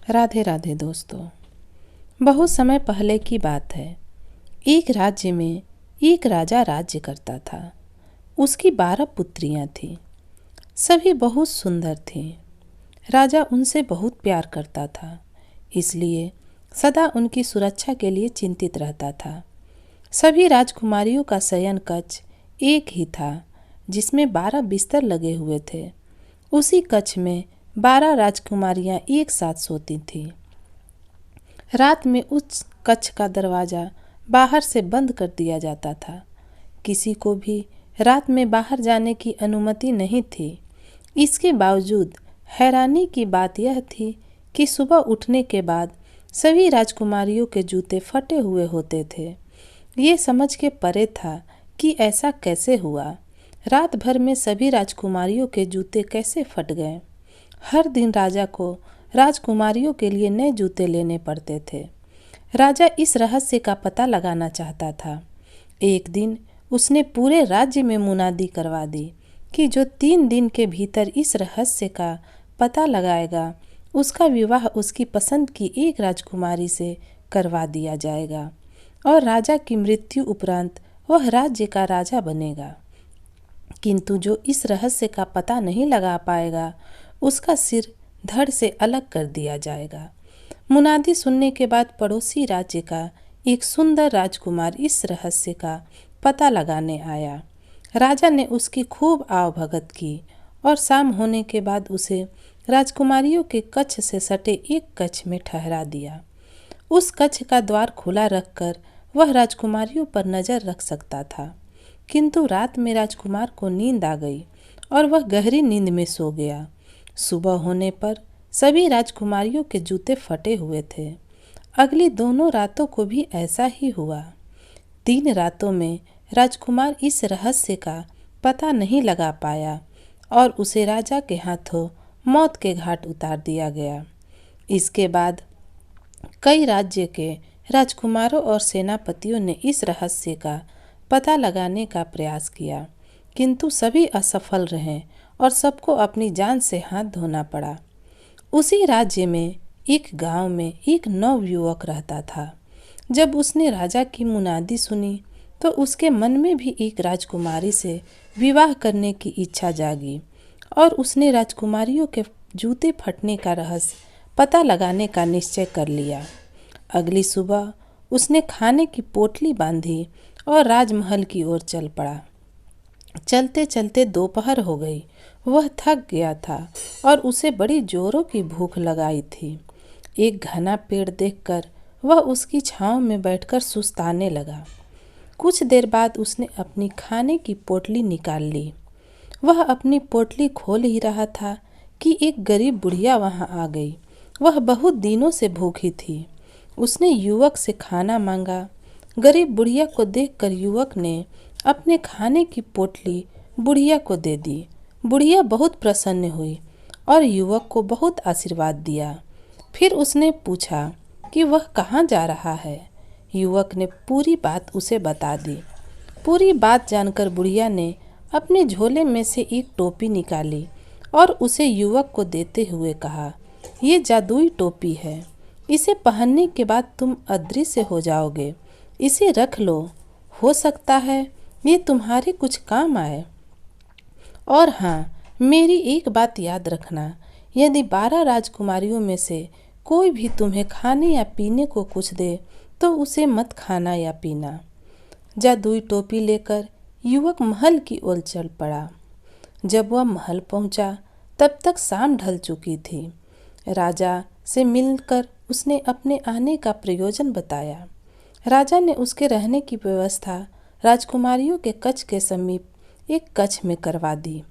राधे राधे दोस्तों। बहुत समय पहले की बात है। एक राज्य में एक राजा राज्य करता था। उसकी 12 पुत्रियां थीं। सभी बहुत सुंदर थीं। राजा उनसे बहुत प्यार करता था, इसलिए सदा उनकी सुरक्षा के लिए चिंतित रहता था। सभी राजकुमारियों का शयन कक्ष एक ही था, जिसमें 12 बिस्तर लगे हुए थे। उसी कक्ष में 12 राजकुमारियां एक साथ सोती थीं। रात में उस कक्ष का दरवाज़ा बाहर से बंद कर दिया जाता था। किसी को भी रात में बाहर जाने की अनुमति नहीं थी। इसके बावजूद हैरानी की बात यह थी कि सुबह उठने के बाद सभी राजकुमारियों के जूते फटे हुए होते थे। ये समझ के परे था कि ऐसा कैसे हुआ। रात भर में सभी राजकुमारियों के जूते कैसे फट गए। हर दिन राजा को राजकुमारियों के लिए नए जूते लेने पड़ते थे। राजा इस रहस्य का पता लगाना चाहता था। एक दिन उसने पूरे राज्य में मुनादी करवा दी कि जो 3 दिन के भीतर इस रहस्य का पता लगाएगा, उसका विवाह उसकी पसंद की एक राजकुमारी से करवा दिया जाएगा और राजा की मृत्यु उपरांत वह राज्य का राजा बनेगा। किंतु जो इस रहस्य का पता नहीं लगा पाएगा, उसका सिर धड़ से अलग कर दिया जाएगा। मुनादी सुनने के बाद पड़ोसी राज्य का एक सुंदर राजकुमार इस रहस्य का पता लगाने आया। राजा ने उसकी खूब आवभगत की और शाम होने के बाद उसे राजकुमारियों के कक्ष से सटे एक कक्ष में ठहरा दिया। उस कक्ष का द्वार खुला रखकर वह राजकुमारियों पर नजर रख सकता था। किंतु रात में राजकुमार को नींद आ गई और वह गहरी नींद में सो गया। सुबह होने पर सभी राजकुमारियों के जूते फटे हुए थे। अगली दोनों रातों को भी ऐसा ही हुआ। 3 रातों में राजकुमार इस रहस्य का पता नहीं लगा पाया और उसे राजा के हाथों मौत के घाट उतार दिया गया। इसके बाद कई राज्य के राजकुमारों और सेनापतियों ने इस रहस्य का पता लगाने का प्रयास किया, किंतु सभी असफल रहे और सबको अपनी जान से हाथ धोना पड़ा। उसी राज्य में एक गांव में एक नवयुवक रहता था। जब उसने राजा की मुनादी सुनी तो उसके मन में भी एक राजकुमारी से विवाह करने की इच्छा जागी और उसने राजकुमारियों के जूते फटने का रहस्य पता लगाने का निश्चय कर लिया। अगली सुबह उसने खाने की पोटली बांधी और राजमहल की ओर चल पड़ा। चलते चलते दोपहर हो गई। वह थक गया था और उसे बड़ी जोरों की भूख लगाई थी। एक घना पेड़ देखकर वह उसकी छांव में बैठकर सुस्ताने लगा। कुछ देर बाद उसने अपनी खाने की पोटली निकाल ली। वह अपनी पोटली खोल ही रहा था कि एक गरीब बुढ़िया वहां आ गई। वह बहुत दिनों से भूखी थी। उसने युवक से खाना मांगा। गरीब बुढ़िया को देखकर युवक ने अपने खाने की पोटली बुढ़िया को दे दी। बुढ़िया बहुत प्रसन्न हुई और युवक को बहुत आशीर्वाद दिया। फिर उसने पूछा कि वह कहाँ जा रहा है। युवक ने पूरी बात उसे बता दी। पूरी बात जानकर बुढ़िया ने अपने झोले में से एक टोपी निकाली और उसे युवक को देते हुए कहा, ये जादुई टोपी है। इसे पहनने के बाद तुम अदृश्य हो जाओगे। इसे रख लो, हो सकता है ये तुम्हारे कुछ काम आए। और हाँ, मेरी एक बात याद रखना, यदि 12 राजकुमारियों में से कोई भी तुम्हें खाने या पीने को कुछ दे तो उसे मत खाना या पीना। जादुई टोपी लेकर युवक महल की ओर चल पड़ा। जब वह महल पहुंचा तब तक शाम ढल चुकी थी। राजा से मिलकर उसने अपने आने का प्रयोजन बताया। राजा ने उसके रहने की व्यवस्था राजकुमारियों के कक्ष के समीप एक कक्ष में करवा दी।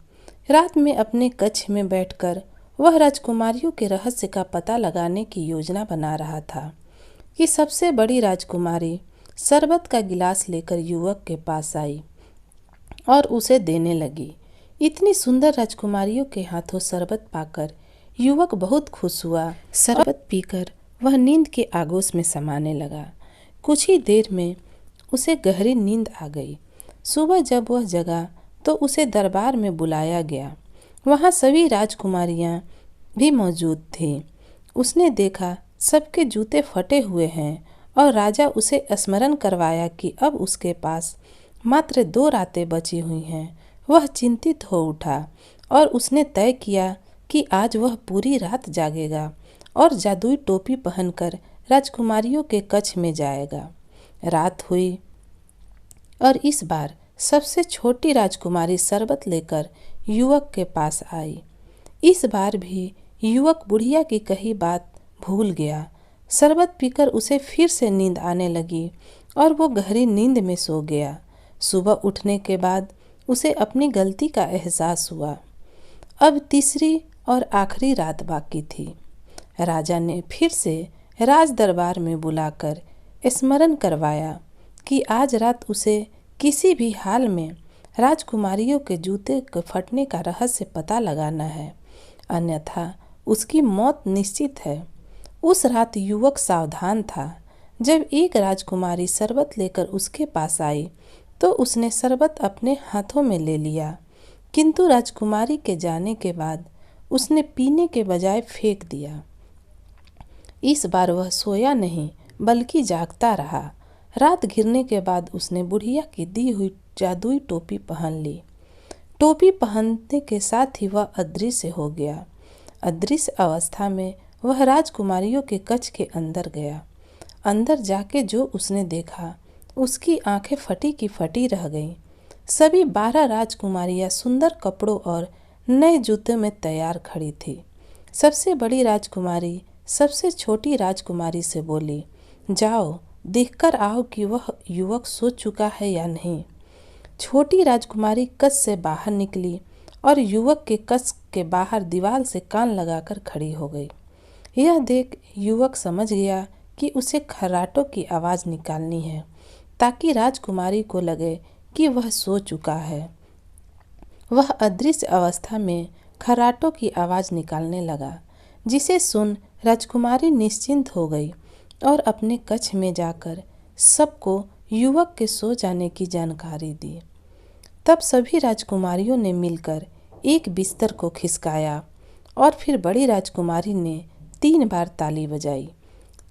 रात में अपने कक्ष में बैठकर वह राजकुमारियों के रहस्य का पता लगाने की योजना बना रहा था कि सबसे बड़ी राजकुमारी शरबत का गिलास लेकर युवक के पास आई और उसे देने लगी। इतनी सुंदर राजकुमारियों के हाथों शरबत पाकर युवक बहुत खुश हुआ। शरबत पीकर वह नींद के आगोश में समाने लगा। कुछ ही देर में उसे गहरी नींद आ गई। सुबह जब वह जगा तो उसे दरबार में बुलाया गया। वहाँ सभी राजकुमारियाँ भी मौजूद थीं। उसने देखा सबके जूते फटे हुए हैं और राजा उसे स्मरण करवाया कि अब उसके पास मात्र 2 रातें बची हुई हैं। वह चिंतित हो उठा और उसने तय किया कि आज वह पूरी रात जागेगा और जादुई टोपी पहनकर राजकुमारियों के कक्ष में जाएगा। रात हुई और इस बार सबसे छोटी राजकुमारी शरबत लेकर युवक के पास आई। इस बार भी युवक बुढ़िया की कही बात भूल गया। शरबत पीकर उसे फिर से नींद आने लगी और वो गहरी नींद में सो गया। सुबह उठने के बाद उसे अपनी गलती का एहसास हुआ। अब तीसरी और आखिरी रात बाकी थी। राजा ने फिर से राज दरबार में बुलाकर स्मरण करवाया कि आज रात उसे किसी भी हाल में राजकुमारियों के जूते के फटने का रहस्य पता लगाना है, अन्यथा उसकी मौत निश्चित है। उस रात युवक सावधान था। जब एक राजकुमारी शरबत लेकर उसके पास आई तो उसने शरबत अपने हाथों में ले लिया, किंतु राजकुमारी के जाने के बाद उसने पीने के बजाय फेंक दिया। इस बार वह सोया नहीं बल्कि जागता रहा। रात घिरने के बाद उसने बुढ़िया की दी हुई जादुई टोपी पहन ली। टोपी पहनने के साथ ही वह अदृश्य हो गया। अदृश्य अवस्था में वह राजकुमारियों के कक्ष के अंदर गया। अंदर जाके जो उसने देखा, उसकी आंखें फटी की फटी रह गईं। सभी 12 राजकुमारियां सुंदर कपड़ों और नए जूते में तैयार खड़ी थी। सबसे बड़ी राजकुमारी सबसे छोटी राजकुमारी से बोली, जाओ देखकर आओ कि वह युवक सो चुका है या नहीं। छोटी राजकुमारी कक्ष से बाहर निकली और युवक के कक्ष के बाहर दीवार से कान लगाकर खड़ी हो गई। यह देख युवक समझ गया कि उसे खर्राटों की आवाज़ निकालनी है ताकि राजकुमारी को लगे कि वह सो चुका है। वह अदृश्य अवस्था में खर्राटों की आवाज़ निकालने लगा, जिसे सुन राजकुमारी निश्चिंत हो गई और अपने कक्ष में जाकर सबको युवक के सो जाने की जानकारी दी। तब सभी राजकुमारियों ने मिलकर एक बिस्तर को खिसकाया और फिर बड़ी राजकुमारी ने 3 बार ताली बजाई।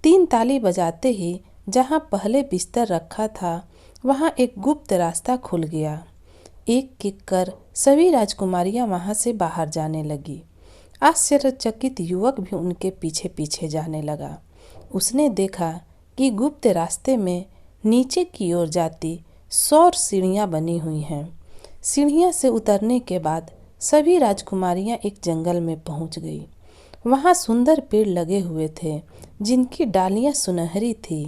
3 ताली बजाते ही जहाँ पहले बिस्तर रखा था वहाँ एक गुप्त रास्ता खुल गया। एक एक कर सभी राजकुमारियाँ वहाँ से बाहर जाने लगी। आश्चर्यचकित युवक भी उनके पीछे पीछे जाने लगा। उसने देखा कि गुप्त रास्ते में नीचे की ओर जाती 100 सीढ़ियाँ बनी हुई हैं। सीढ़ियाँ से उतरने के बाद सभी राजकुमारियाँ एक जंगल में पहुँच गई। वहाँ सुंदर पेड़ लगे हुए थे जिनकी डालियाँ सुनहरी थी।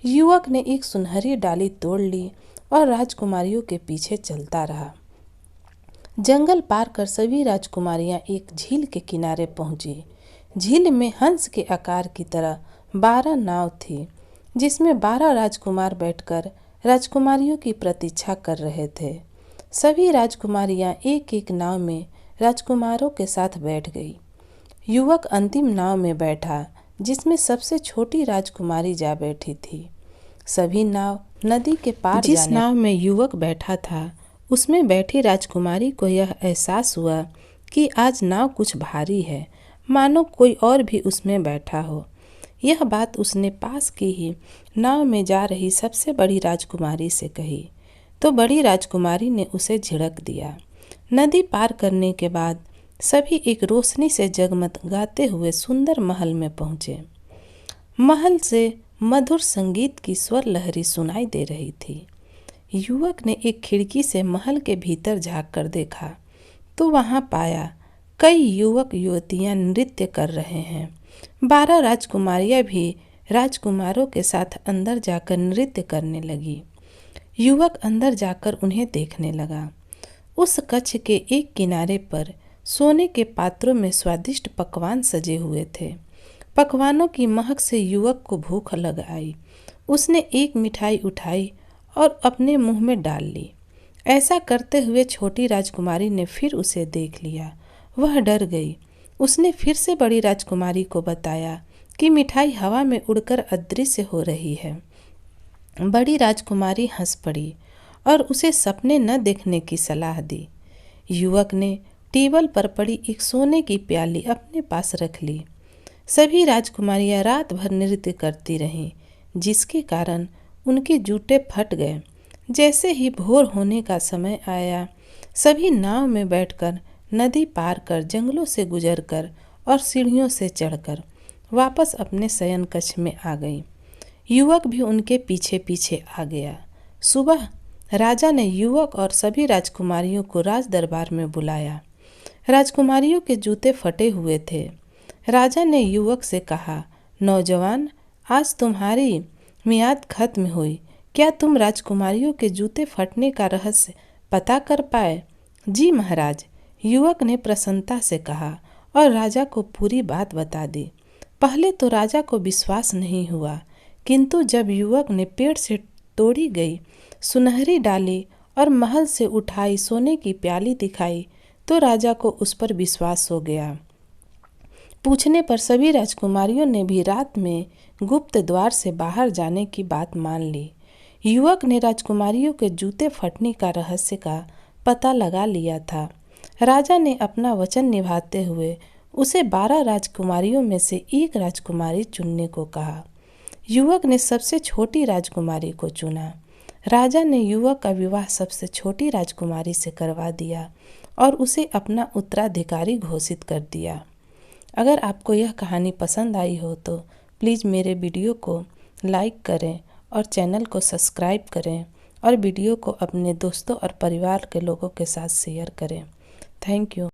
युवक ने एक सुनहरी डाली तोड़ ली और राजकुमारियों के पीछे चलता रहा। जंगल पार कर सभी राजकुमारियां एक झील के किनारे पहुंची। झील में हंस के आकार की तरह 12 नाव थी, जिसमें 12 राजकुमार बैठकर राजकुमारियों की प्रतीक्षा कर रहे थे। सभी राजकुमारियां एक एक नाव में राजकुमारों के साथ बैठ गई। युवक अंतिम नाव में बैठा, जिसमें सबसे छोटी राजकुमारी जा बैठी थी। सभी नाव नदी के पार जिस नाव में युवक बैठा था उसमें बैठी राजकुमारी को यह एहसास हुआ कि आज नाव कुछ भारी है, मानो कोई और भी उसमें बैठा हो। यह बात उसने पास की ही नाव में जा रही सबसे बड़ी राजकुमारी से कही, तो बड़ी राजकुमारी ने उसे झिड़क दिया। नदी पार करने के बाद सभी एक रोशनी से जगमगाते हुए सुंदर महल में पहुँचे। महल से मधुर संगीत की स्वर लहरी सुनाई दे रही थी। युवक ने एक खिड़की से महल के भीतर झाँक कर देखा तो वहाँ पाया कई युवक युवतियाँ नृत्य कर रहे हैं। 12 राजकुमारियाँ भी राजकुमारों के साथ अंदर जाकर नृत्य करने लगी। युवक अंदर जाकर उन्हें देखने लगा। उस कक्ष के एक किनारे पर सोने के पात्रों में स्वादिष्ट पकवान सजे हुए थे। पकवानों की महक से युवक को भूख लग आई। उसने एक मिठाई उठाई और अपने मुंह में डाल ली। ऐसा करते हुए छोटी राजकुमारी ने फिर उसे देख लिया। वह डर गई। उसने फिर से बड़ी राजकुमारी को बताया कि मिठाई हवा में उड़कर अदृश्य हो रही है। बड़ी राजकुमारी हंस पड़ी और उसे सपने न देखने की सलाह दी। युवक ने टेबल पर पड़ी एक सोने की प्याली अपने पास रख ली। सभी राजकुमारियां रात भर नृत्य करती रहीं, जिसके कारण उनके जूते फट गए। जैसे ही भोर होने का समय आया, सभी नाव में बैठकर नदी पार कर, जंगलों से गुजरकर और सीढ़ियों से चढ़कर वापस अपने शयन कक्ष में आ गई। युवक भी उनके पीछे पीछे आ गया। सुबह राजा ने युवक और सभी राजकुमारियों को राज दरबार में बुलाया। राजकुमारियों के जूते फटे हुए थे। राजा ने युवक से कहा, नौजवान, आज तुम्हारी मियाद खत्म हुई। क्या तुम राजकुमारियों के जूते फटने का रहस्य पता कर पाए? जी महाराज, युवक ने प्रसन्नता से कहा और राजा को पूरी बात बता दी। पहले तो राजा को विश्वास नहीं हुआ, किंतु जब युवक ने पेड़ से तोड़ी गई सुनहरी डाली और महल से उठाई सोने की प्याली दिखाई तो राजा को उस पर विश्वास हो गया। पूछने पर सभी राजकुमारियों ने भी रात में गुप्त द्वार से बाहर जाने की बात मान ली। युवक ने राजकुमारियों के जूते फटने का रहस्य का पता लगा लिया था। राजा ने अपना वचन निभाते हुए उसे 12 राजकुमारियों में से एक राजकुमारी चुनने को कहा। युवक ने सबसे छोटी राजकुमारी को चुना। राजा ने युवक का विवाह सबसे छोटी राजकुमारी से करवा दिया और उसे अपना उत्तराधिकारी घोषित कर दिया। अगर आपको यह कहानी पसंद आई हो तो प्लीज़ मेरे वीडियो को लाइक करें और चैनल को सब्सक्राइब करें और वीडियो को अपने दोस्तों और परिवार के लोगों के साथ शेयर करें। Thank you.